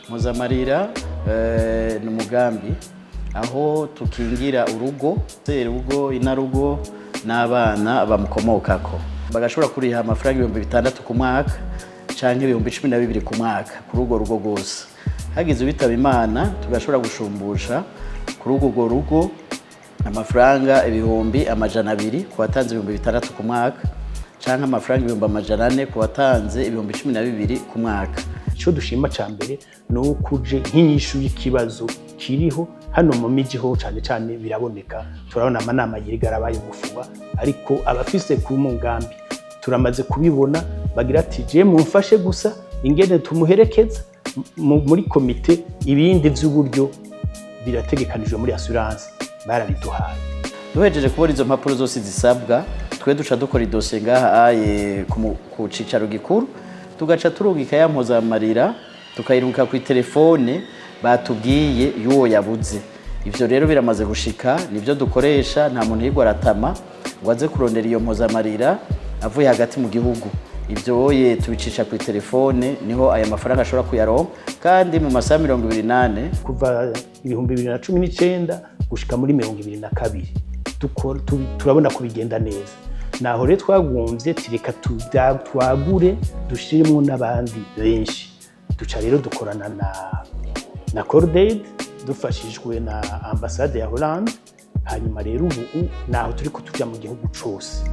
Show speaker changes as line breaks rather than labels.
Mpozamarira ni umugambi aho tukingira urugo, serugo, inarugo n'abana bamukomokako. Bagashobora kuriha amafaranga 6,000 ku mwaka canke 12,000 ku mwaka kuri urwo rugo rwose. Hagize ubitaba Imana tugashobora gushumbusha kuri urwo rugo amafaranga 200,000 ku batanze 6,000 ku mwaka canke amafaranga 400,000 ku batanze 12,000 ku mwaka.
Ico dushima ca mbere no kuje nk'inyishu y'ikibazo kiriho hano mu miji ho cyane biraboneka. Turabona amanama yirigarabaye umufuba, ariko abafise ku mugambi turamaze kubibona bagira ati je mumfashe gusa ingene tumuherekeza muri komite, ibindi vy'uburyo birategekanijwe muri assurance barabiduhaye.
Duhejeje kubona izo mpapuro zose zisabwa, twe duca dukora idosiye ngaha ku cicaro gikuru, tugaca turungika ya Mpozamarira tukayirungika ku telefone batubwiye yuwo yabuze. Ivyo rero biramaze gushika, nivyo dukoresha, nta muntu yigwa aratama waze kurondera iyo Mpozamarira avuye hagati mu gihugu. Ivyo tubicisha ku telefone, niho aya mafaranga ashobora kuyaronka, kandi mu masaha 28
kuva 2019 gushika muri 2022 turabona ko bigenda neza. Naho rero twagumvye tireka twagure dushirimo n'abandi benshi. Duca rero dukorana na Cordaid dufashijwe na ambassade ya Hollande, hanyuma rero ubu naho turiko tuja mu gihugu cose.